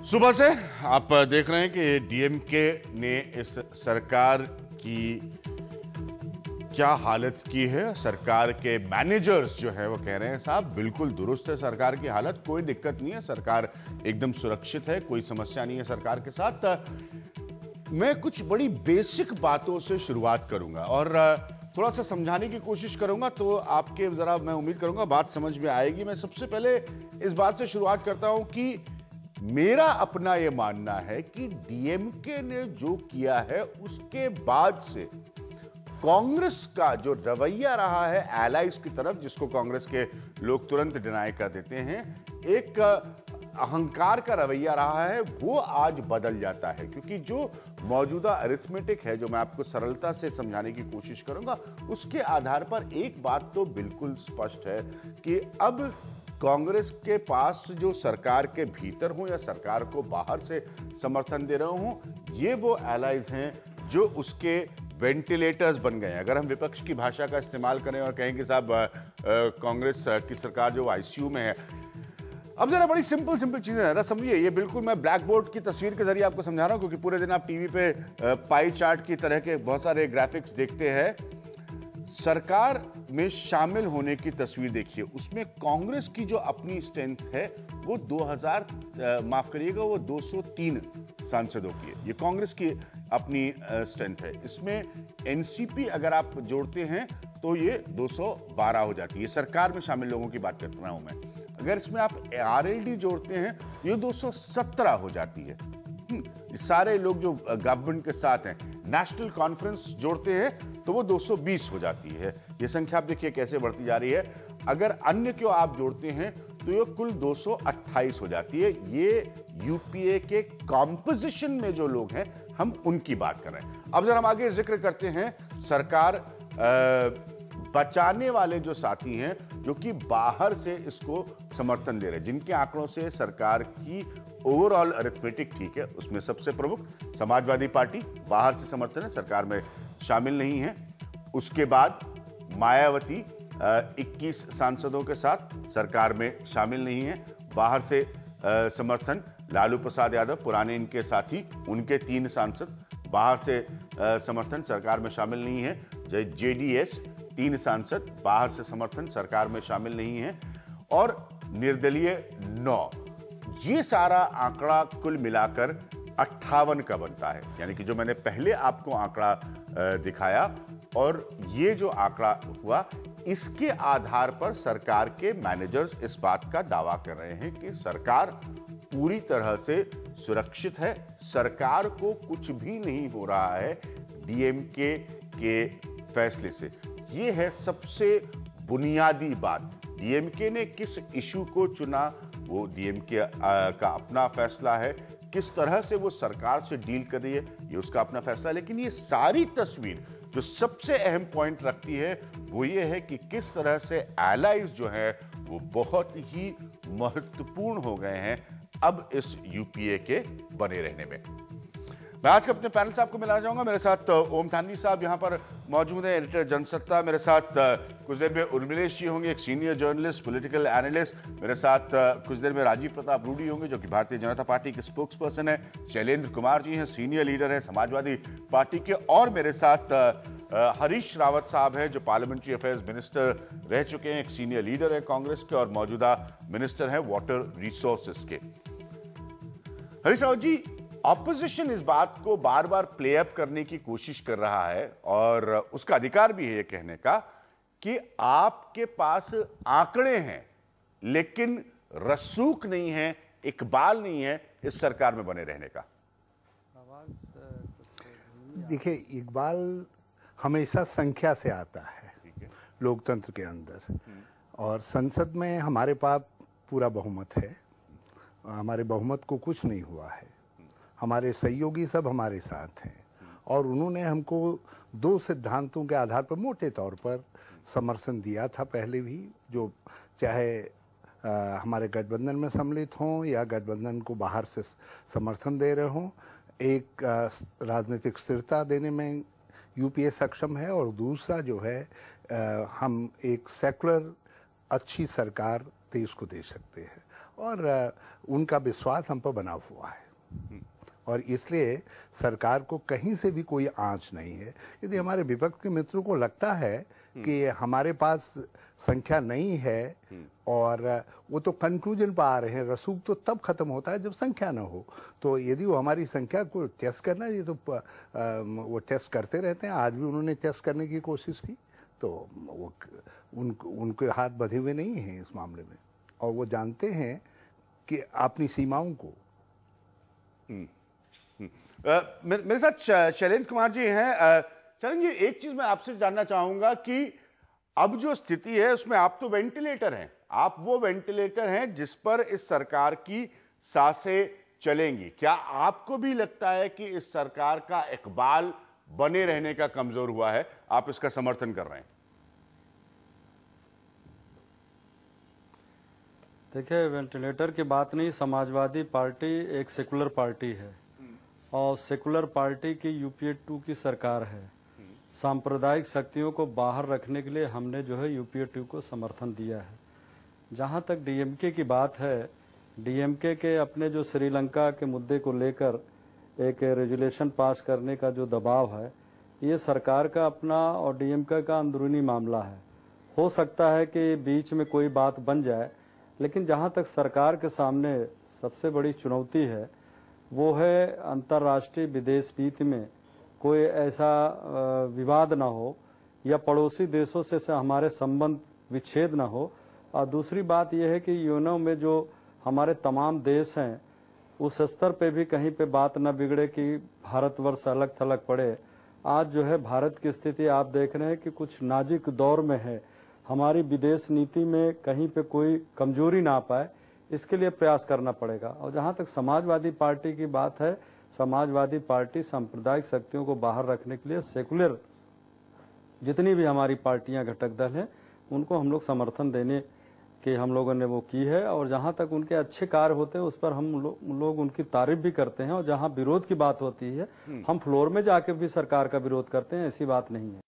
सुबह से आप देख रहे हैं कि डीएमके ने इस सरकार की क्या हालत की है। सरकार के मैनेजर्स जो है वो कह रहे हैं साहब बिल्कुल दुरुस्त है सरकार की हालत, कोई दिक्कत नहीं है, सरकार एकदम सुरक्षित है, कोई समस्या नहीं है सरकार के साथ। मैं कुछ बड़ी बेसिक बातों से शुरुआत करूंगा और थोड़ा सा समझाने की कोशिश करूंगा तो आपके जरा मैं उम्मीद करूंगा बात समझ में आएगी। मैं सबसे पहले इस बात से शुरुआत करता हूं कि मेरा अपना यह मानना है कि डीएमके ने जो किया है उसके बाद से कांग्रेस का जो रवैया रहा है एलाइज की तरफ, जिसको कांग्रेस के लोग तुरंत डिनाई कर देते हैं, एक अहंकार का रवैया रहा है, वो आज बदल जाता है। क्योंकि जो मौजूदा अरिथमेटिक है, जो मैं आपको सरलता से समझाने की कोशिश करूंगा, उसके आधार पर एक बात तो बिल्कुल स्पष्ट है कि अब कांग्रेस के पास जो सरकार के भीतर हो या सरकार को बाहर से समर्थन दे रहे हो, ये वो एलाइज हैं जो उसके वेंटिलेटर्स बन गए हैं। अगर हम विपक्ष की भाषा का इस्तेमाल करें और कहें कि साहब कांग्रेस की सरकार जो आईसीयू में है, अब जरा बड़ी सिंपल चीजें हैं, समझिए। ये बिल्कुल मैं ब्लैक बोर्ड की तस्वीर के जरिए आपको समझा रहा हूं, क्योंकि पूरे दिन आप टीवी पे पाई चार्ट की तरह के बहुत सारे ग्राफिक्स देखते हैं। सरकार में शामिल होने की तस्वीर देखिए, उसमें कांग्रेस की जो अपनी स्ट्रेंथ है वो 203 सांसदों की है। ये कांग्रेस की अपनी स्ट्रेंथ है। इसमें एनसीपी अगर आप जोड़ते हैं तो ये 212 हो जाती है। सरकार में शामिल लोगों की बात कर रहा हूं मैं। अगर इसमें आप आरएलडी जोड़ते हैं तो ये 217 हो जाती है। सारे लोग जो गवर्नमेंट के साथ हैं, नेशनल कॉन्फ्रेंस जोड़ते हैं तो वो 220 हो जाती है। ये संख्या आप देखिए कैसे बढ़ती जा रही है। अगर अन्य को आप जोड़ते हैं तो ये कुल 228 हो जाती है। ये यूपीए के कॉम्पोजिशन में जो लोग हैं हम उनकी बात कर रहे हैं। अब जरा हम आगे जिक्र करते हैं सरकार बचाने वाले जो साथी हैं, जो कि बाहर से इसको समर्थन दे रहे हैं, जिनके आंकड़ों से सरकार की ओवरऑल अरिथमेटिक ठीक है। उसमें सबसे प्रमुख समाजवादी पार्टी बाहर से समर्थन है, सरकार में शामिल नहीं है। उसके बाद मायावती 21 सांसदों के साथ सरकार में शामिल नहीं है, बाहर से समर्थन। लालू प्रसाद यादव पुराने इनके साथी, उनके 3 सांसद बाहर से समर्थन, सरकार में शामिल नहीं है। जेडीएस 3 सांसद बाहर से समर्थन, सरकार में शामिल नहीं है। और निर्दलीय 9। ये सारा आंकड़ा कुल मिलाकर 58 का बनता है। यानी कि जो मैंने पहले आपको आंकड़ा दिखाया और ये जो आंकड़ा हुआ, इसके आधार पर सरकार के मैनेजर्स इस बात का दावा कर रहे हैं कि सरकार पूरी तरह से सुरक्षित है, सरकार को कुछ भी नहीं हो रहा है डीएमके के फैसले से। ये है सबसे बुनियादी बात। डीएमके ने किस इशू को चुना वो डीएमके का अपना फैसला है, किस तरह से वो सरकार से डील कर रही है ये उसका अपना फैसला है। लेकिन ये सारी तस्वीर जो सबसे अहम पॉइंट रखती है वो ये है कि किस तरह से एलाइज जो है वो बहुत ही महत्वपूर्ण हो गए हैं अब इस यूपीए के बने रहने में। मैं आज के अपने पैनल से आपको मिलाना चाहूंगा। मेरे साथ ओम थानवी साहब यहाँ पर मौजूद हैं, एडिटर जनसत्ता। मेरे साथ कुछ देर में उर्मिलेश जी होंगे, एक सीनियर जर्नलिस्ट, पॉलिटिकल एनालिस्ट। मेरे साथ कुछ देर में राजीव प्रताप रूडी होंगे, जो कि भारतीय जनता पार्टी के स्पोक्स पर्सन है। शैलेंद्र कुमार जी हैं, सीनियर लीडर है समाजवादी पार्टी के। और मेरे साथ हरीश रावत साहब हैं, जो पार्लियामेंट्री अफेयर्स मिनिस्टर रह चुके हैं, एक सीनियर लीडर है कांग्रेस के और मौजूदा मिनिस्टर हैं वाटर रिसोर्सेज के। हरीश रावत जी, ऑपोजिशन इस बात को बार बार प्ले अप करने की कोशिश कर रहा है और उसका अधिकार भी है ये कहने का कि आपके पास आंकड़े हैं लेकिन रसूख नहीं है, इकबाल नहीं है इस सरकार में बने रहने का। देखिए, इकबाल हमेशा संख्या से आता है लोकतंत्र के अंदर, और संसद में हमारे पास पूरा बहुमत है। हमारे बहुमत को कुछ नहीं हुआ है। हमारे सहयोगी सब हमारे साथ हैं और उन्होंने हमको 2 सिद्धांतों के आधार पर मोटे तौर पर समर्थन दिया था पहले भी, जो चाहे हमारे गठबंधन में सम्मिलित हों या गठबंधन को बाहर से समर्थन दे रहे हों। एक राजनीतिक स्थिरता देने में यूपीए सक्षम है, और दूसरा जो है हम एक सेकुलर अच्छी सरकार देश को दे सकते हैं, और उनका विश्वास हम पर बना हुआ है, और इसलिए सरकार को कहीं से भी कोई आंच नहीं है। यदि हमारे विपक्ष के मित्रों को लगता है कि हमारे पास संख्या नहीं है, और वो तो कंक्लूजन पर आ रहे हैं, रसूख तो तब खत्म होता है जब संख्या ना हो। तो यदि वो हमारी संख्या को टेस्ट करना है, ये तो वो टेस्ट करते रहते हैं। आज भी उन्होंने टेस्ट करने की कोशिश की, तो वो उनके हाथ बंधे हुए नहीं हैं इस मामले में, और वो जानते हैं कि अपनी सीमाओं को। मेरे साथ शैलेंद्र कुमार जी हैं। शैलेंद्र जी, एक चीज मैं आपसे जानना चाहूंगा कि अब जो स्थिति है उसमें आप तो वेंटिलेटर हैं, आप वो वेंटिलेटर हैं जिस पर इस सरकार की सांसें चलेंगी। क्या आपको भी लगता है कि इस सरकार का इकबाल बने रहने का कमजोर हुआ है? आप इसका समर्थन कर रहे हैं? देखिए, वेंटिलेटर की बात नहीं, समाजवादी पार्टी एक सेकुलर पार्टी है, और सेकुलर पार्टी की यूपीए 2 की सरकार है। सांप्रदायिक शक्तियों को बाहर रखने के लिए हमने जो है यूपीए 2 को समर्थन दिया है। जहां तक डीएमके की बात है, डीएमके के अपने जो श्रीलंका के मुद्दे को लेकर एक रेजुलेशन पास करने का जो दबाव है, ये सरकार का अपना और डीएमके का अंदरूनी मामला है। हो सकता है कि बीच में कोई बात बन जाए, लेकिन जहां तक सरकार के सामने सबसे बड़ी चुनौती है वो है अंतर्राष्ट्रीय विदेश नीति में कोई ऐसा विवाद ना हो, या पड़ोसी देशों से हमारे संबंध विच्छेद ना हो। और दूसरी बात यह है कि यूएनओ में जो हमारे तमाम देश हैं, उस स्तर पे भी कहीं पे बात न बिगड़े कि भारतवर्ष अलग थलग पड़े। आज जो है भारत की स्थिति आप देख रहे हैं कि कुछ नाजुक दौर में है। हमारी विदेश नीति में कहीं पे कोई कमजोरी ना पाए, इसके लिए प्रयास करना पड़ेगा। और जहां तक समाजवादी पार्टी की बात है, समाजवादी पार्टी सांप्रदायिक शक्तियों को बाहर रखने के लिए सेकुलर जितनी भी हमारी पार्टियां घटक दल हैं, उनको हम लोग समर्थन देने के हम लोगों ने वो की है। और जहां तक उनके अच्छे कार्य होते हैं उस पर हम लोग उनकी तारीफ भी करते हैं, और जहां विरोध की बात होती है हम फ्लोर में जाके भी सरकार का विरोध करते हैं, ऐसी बात नहीं है।